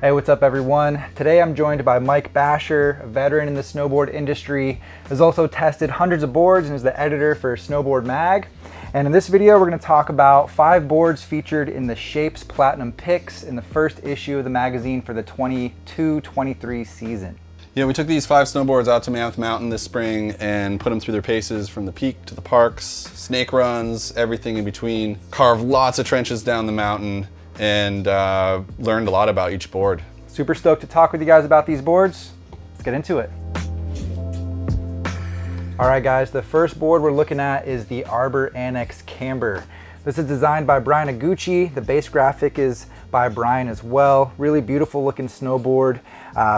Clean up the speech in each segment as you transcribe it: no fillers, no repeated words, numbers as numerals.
Hey, what's up everyone? Today I'm joined by Mike Basher, a veteran in the snowboard industry, has also tested hundreds of boards and is the editor for Snowboard Mag. And in this video, we're going to talk about 5 boards featured in the Shapes Platinum Picks in the first issue of the magazine for the 22-23 season. Yeah, we took these 5 snowboards out to Mammoth Mountain this spring and put them through their paces from the peak to the parks, snake runs, everything in between. Carved lots of trenches down the mountain and learned a lot about each board. Super stoked to talk with you guys about these boards. Let's get into it. All right guys, the first board we're looking at is the Arbor Annex Camber. This is designed by Brian Iguchi. The base graphic is by Brian as well. Really beautiful looking snowboard.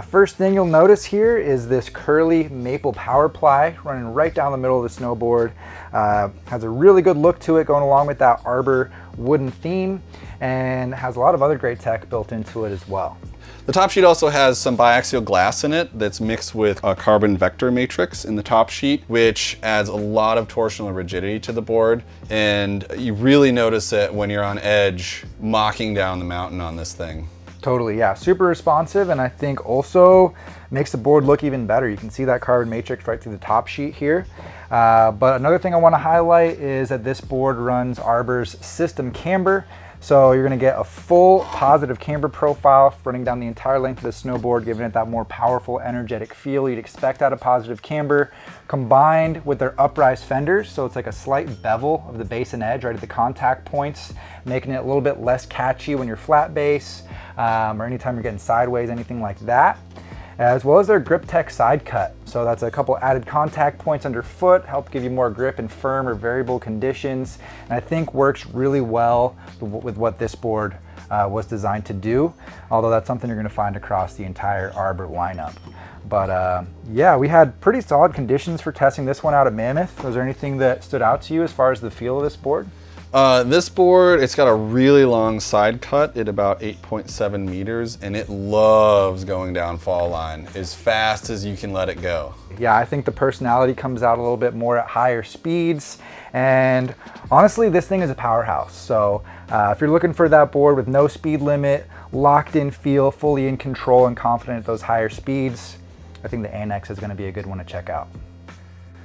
First thing you'll notice here is this curly maple power ply running right down the middle of the snowboard. Has a really good look to it going along with that Arbor wooden theme, and has a lot of other great tech built into it as well. The top sheet also has some biaxial glass in it that's mixed with a carbon vector matrix in the top sheet, which adds a lot of torsional rigidity to the board. And you really notice it when you're on edge, mocking down the mountain on this thing. Totally, yeah, super responsive, and I think also makes the board look even better. You can see that carbon matrix right through the top sheet here. But another thing I want to highlight is that this board runs Arbor's system camber. So you're going to get a full positive camber profile running down the entire length of the snowboard, giving it that more powerful, energetic feel you'd expect out of positive camber, combined with their uprise fenders. So it's like a slight bevel of the base and edge right at the contact points, making it a little bit less catchy when you're flat base or anytime you're getting sideways, anything like that. As well as their Grip Tech side cut. So that's a couple added contact points underfoot, help give you more grip in firm or variable conditions. And I think works really well with what this board was designed to do. Although that's something you're gonna find across the entire Arbor lineup. But yeah, we had pretty solid conditions for testing this one out at Mammoth. Was there anything that stood out to you as far as the feel of this board? This board, it's got a really long side cut at about 8.7 meters, and it loves going down fall line as fast as you can let it go. Yeah, I think the personality comes out a little bit more at higher speeds, and honestly, this thing is a powerhouse. So if you're looking for that board with no speed limit, locked in feel, fully in control and confident at those higher speeds, I think the Annex is going to be a good one to check out.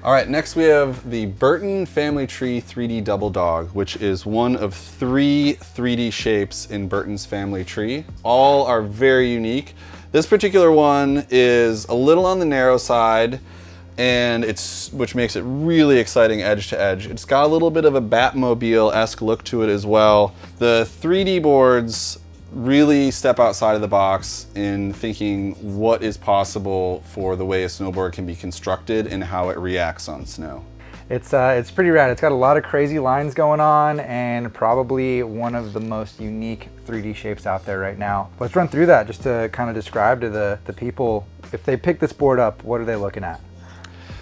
All right, next we have the Burton Family Tree 3D Double Dog, which is one of 3 3D shapes in Burton's family tree. All are very unique. This particular one is a little on the narrow side, and which makes it really exciting edge to edge. It's got a little bit of a Batmobile-esque look to it as well. The 3D boards really step outside of the box in thinking what is possible for the way a snowboard can be constructed and how it reacts on snow. It's pretty rad. It's got a lot of crazy lines going on and probably one of the most unique 3D shapes out there right now. Let's run through that just to kind of describe to the people, if they pick this board up, what are they looking at?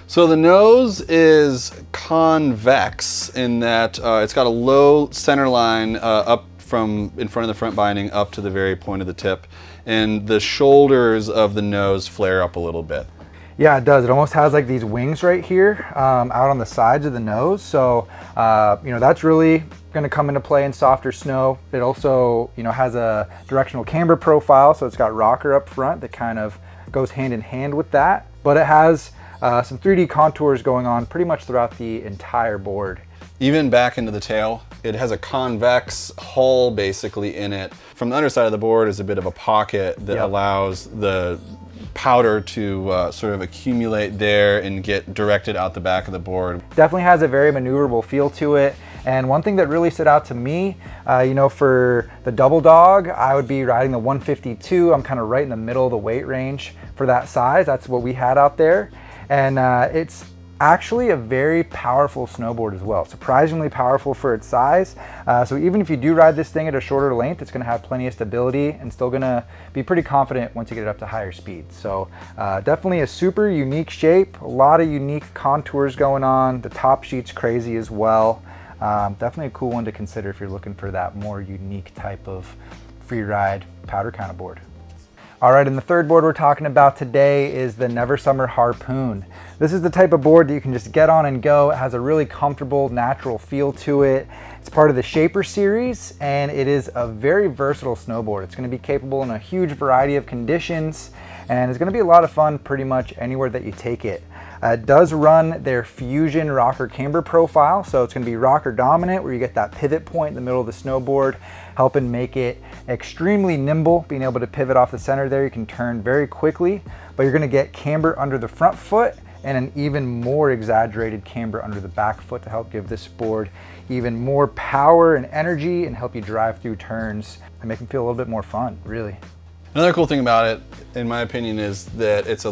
So the nose is convex in that it's got a low center line up from in front of the front binding up to the very point of the tip, and the shoulders of the nose flare up a little bit. Yeah, it does. It almost has like these wings right here out on the sides of the nose. So, you know, that's really going to come into play in softer snow. It also, you know, has a directional camber profile. So it's got rocker up front that kind of goes hand in hand with that. But it has some 3D contours going on pretty much throughout the entire board. Even back into the tail, it has a convex hull basically in it. From the underside of the board is a bit of a pocket that allows the powder to sort of accumulate there and get directed out the back of the board. Definitely has a very maneuverable feel to it. And one thing that really stood out to me, you know, for the Double Dog, I would be riding the 152. I'm kind of right in the middle of the weight range for that size. That's what we had out there. And it's actually a very powerful snowboard as well. Surprisingly powerful for its size. So even if you do ride this thing at a shorter length, it's gonna have plenty of stability and still gonna be pretty confident once you get it up to higher speeds. So definitely a super unique shape, a lot of unique contours going on. The top sheet's crazy as well. Definitely a cool one to consider if you're looking for that more unique type of free ride powder kind of board. All right, and the third board we're talking about today is the Never Summer Harpoon. This is the type of board that you can just get on and go. It has a really comfortable, natural feel to it. It's part of the Shaper series, and it is a very versatile snowboard. It's going to be capable in a huge variety of conditions, and it's going to be a lot of fun pretty much anywhere that you take it. It does run their Fusion rocker camber profile, so it's going to be rocker dominant, where you get that pivot point in the middle of the snowboard, helping make it extremely nimble, being able to pivot off the center there. You can turn very quickly, but you're going to get camber under the front foot and an even more exaggerated camber under the back foot to help give this board even more power and energy and help you drive through turns and make them feel a little bit more fun, really. Another cool thing about it, in my opinion, is that it's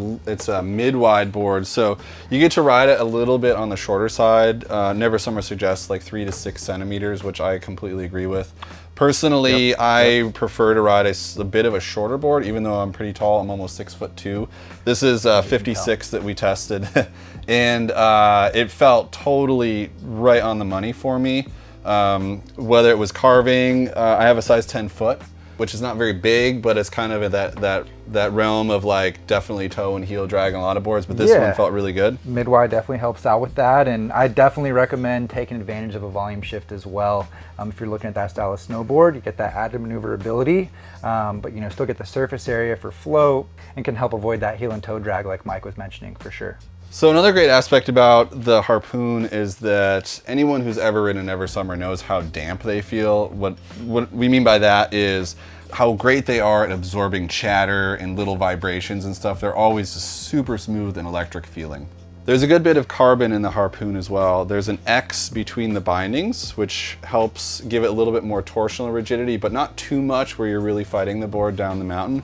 a mid-wide board, so you get to ride it a little bit on the shorter side. Never Summer suggests like 3 to 6 centimeters, which I completely agree with. Personally, I prefer to ride a bit of a shorter board, even though I'm pretty tall. I'm almost 6'2". This is 56 that we tested, and it felt totally right on the money for me. Whether it was carving, I have a size 10 foot, which is not very big, but it's kind of in that realm of like definitely toe and heel drag on a lot of boards, but this one felt really good. Mid-wide definitely helps out with that, and I definitely recommend taking advantage of a volume shift as well. If you're looking at that style of snowboard, you get that added maneuverability, but you know, still get the surface area for float and can help avoid that heel and toe drag like Mike was mentioning for sure. So another great aspect about the Harpoon is that anyone who's ever ridden a Never Summer knows how damp they feel. What we mean by that is how great they are at absorbing chatter and little vibrations and stuff. They're always super smooth and electric feeling. There's a good bit of carbon in the Harpoon as well. There's an X between the bindings, which helps give it a little bit more torsional rigidity, but not too much where you're really fighting the board down the mountain.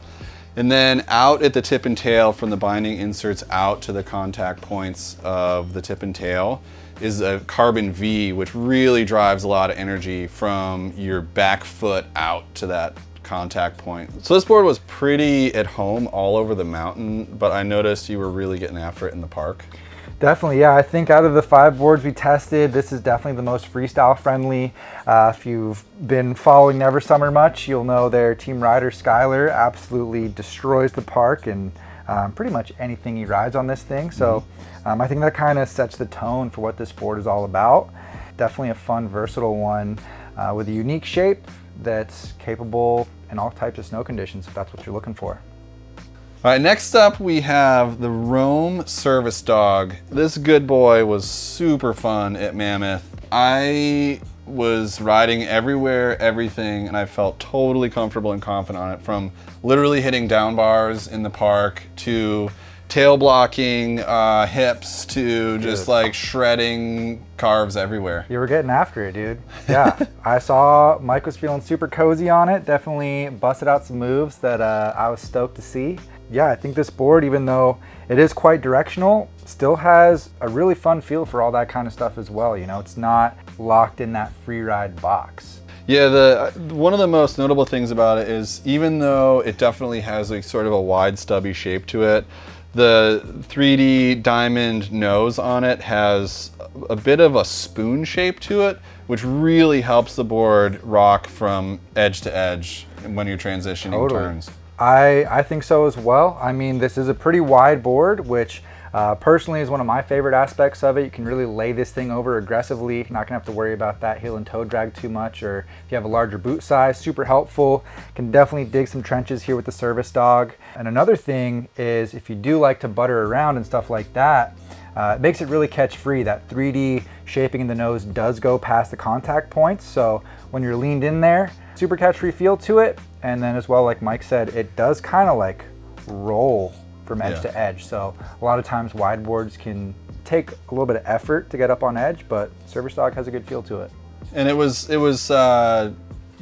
And then out at the tip and tail, from the binding inserts out to the contact points of the tip and tail, is a carbon V, which really drives a lot of energy from your back foot out to that contact point. So this board was pretty at home all over the mountain, but I noticed you were really getting after it in the park. Definitely, yeah. I think out of the 5 boards we tested, this is definitely the most freestyle friendly. If you've been following Never Summer much, you'll know their team rider Skylar absolutely destroys the park and pretty much anything he rides on this thing. So I think that kind of sets the tone for what this board is all about. Definitely a fun, versatile one with a unique shape that's capable in all types of snow conditions, if that's what you're looking for. All right, next up we have the Roam Service Dog. This good boy was super fun at Mammoth. I was riding everywhere, everything, and I felt totally comfortable and confident on it, from literally hitting down bars in the park to tail blocking hips to just like shredding carves everywhere. You were getting after it, dude. Yeah, I saw Mike was feeling super cozy on it. Definitely busted out some moves that I was stoked to see. Yeah, I think this board, even though it is quite directional, still has a really fun feel for all that kind of stuff as well. You know, it's not locked in that free ride box. Yeah, one of the most notable things about it is, even though it definitely has like sort of a wide stubby shape to it, the 3D diamond nose on it has a bit of a spoon shape to it, which really helps the board rock from edge to edge when you're transitioning turns. I think so as well. I mean, this is a pretty wide board, which personally is one of my favorite aspects of it. You can really lay this thing over aggressively. You're not gonna have to worry about that heel and toe drag too much, or if you have a larger boot size, super helpful. Can definitely dig some trenches here with the Service Dog. And another thing is, if you do like to butter around and stuff like that, it makes it really catch free. That 3D shaping in the nose does go past the contact points, so when you're leaned in there, super catch free feel to it. And then as well, like Mike said, it does kind of like roll from edge to edge. So a lot of times wide boards can take a little bit of effort to get up on edge, but Service Dog has a good feel to it. And it was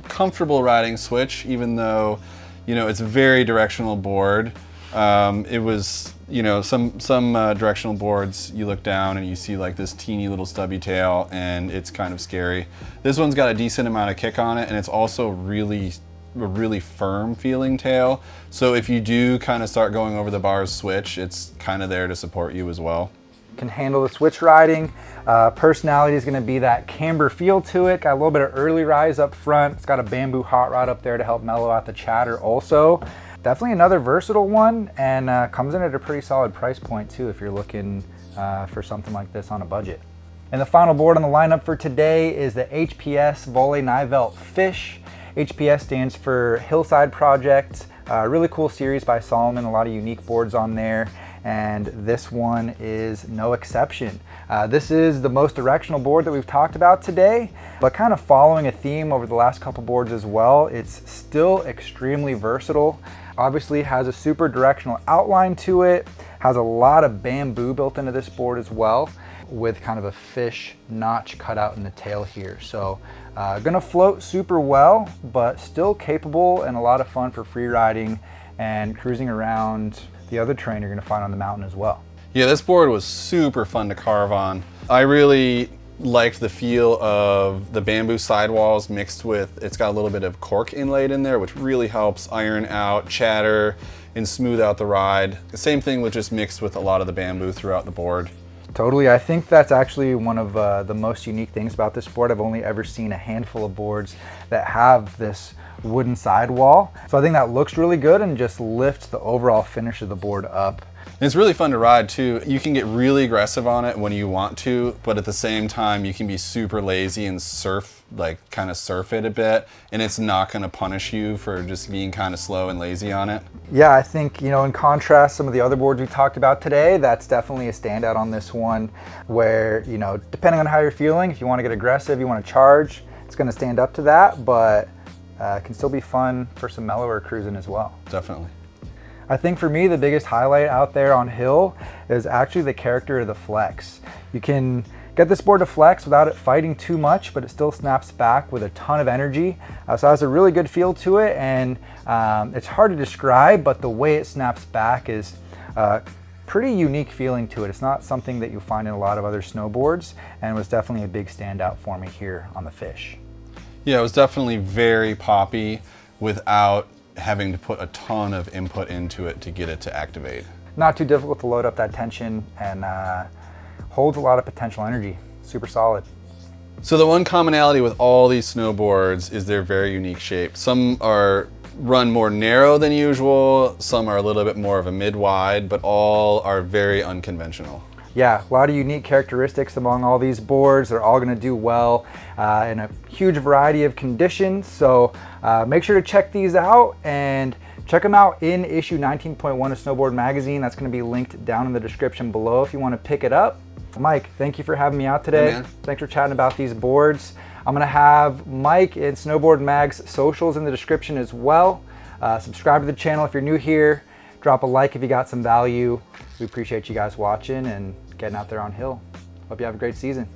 comfortable riding switch, even though, you know, it's a very directional board. It was, you know, some directional boards, you look down and you see like this teeny little stubby tail, and it's kind of scary. This one's got a decent amount of kick on it, and it's also a really firm feeling tail. So if you do kind of start going over the bars switch, it's kind of there to support you as well. Can handle the switch riding. Personality is going to be that camber feel to it. Got a little bit of early rise up front. It's got a bamboo hot rod up there to help mellow out the chatter also. definitely another versatile one, and comes in at a pretty solid price point too if you're looking for something like this on a budget. And the final board on the lineup for today is the HPS Volley Nivelt Fish. HPS stands for Hillside Project. Really cool series by Solomon, a lot of unique boards on there, and this one is no exception. This is the most directional board that we've talked about today, but kind of following a theme over the last couple boards as well. It's still extremely versatile. Obviously has a super directional outline to it, has a lot of bamboo built into this board as well, with kind of a fish notch cut out in the tail here. So gonna float super well, but still capable and a lot of fun for free riding and cruising around the other terrain you're gonna find on the mountain as well. Yeah, this board was super fun to carve on. I really liked the feel of the bamboo sidewalls mixed with, it's got a little bit of cork inlaid in there, which really helps iron out chatter and smooth out the ride. The same thing with just mixed with a lot of the bamboo throughout the board. Totally, I think that's actually one of the most unique things about this board. I've only ever seen a handful of boards that have this wooden sidewall. So I think that looks really good and just lifts the overall finish of the board up. And it's really fun to ride too. You can get really aggressive on it when you want to, but at the same time you can be super lazy and surf, like kind of surf it a bit, and it's not gonna punish you for just being kind of slow and lazy on it. Yeah, I think, you know, in contrast, some of the other boards we talked about today, that's definitely a standout on this one where, you know, depending on how you're feeling, if you want to get aggressive, you want to charge, it's going to stand up to that, but can still be fun for some mellower cruising as well. Definitely. I think for me, the biggest highlight out there on hill is actually the character of the flex. You can get this board to flex without it fighting too much, but it still snaps back with a ton of energy. So it has a really good feel to it, and it's hard to describe, but the way it snaps back is pretty unique feeling to it. It's not something that you find in a lot of other snowboards, and it was definitely a big standout for me here on the Fish. Yeah, it was definitely very poppy without having to put a ton of input into it to get it to activate. Not too difficult to load up that tension, and holds a lot of potential energy. Super solid. So the one commonality with all these snowboards is their very unique shape. Some are run more narrow than usual, some are a little bit more of a mid-wide, but all are very unconventional. Yeah, a lot of unique characteristics among all these boards. They're all gonna do well in a huge variety of conditions. So make sure to check these out and check them out in issue 19.1 of Snowboard Magazine. That's gonna be linked down in the description below if you wanna pick it up. Mike, thank you for having me out today. Hey, man. Thanks for chatting about these boards. I'm gonna have Mike and Snowboard Mag's socials in the description as well. Subscribe to the channel if you're new here. Drop a like if you got some value. We appreciate you guys watching and getting out there on hill. Hope you have a great season.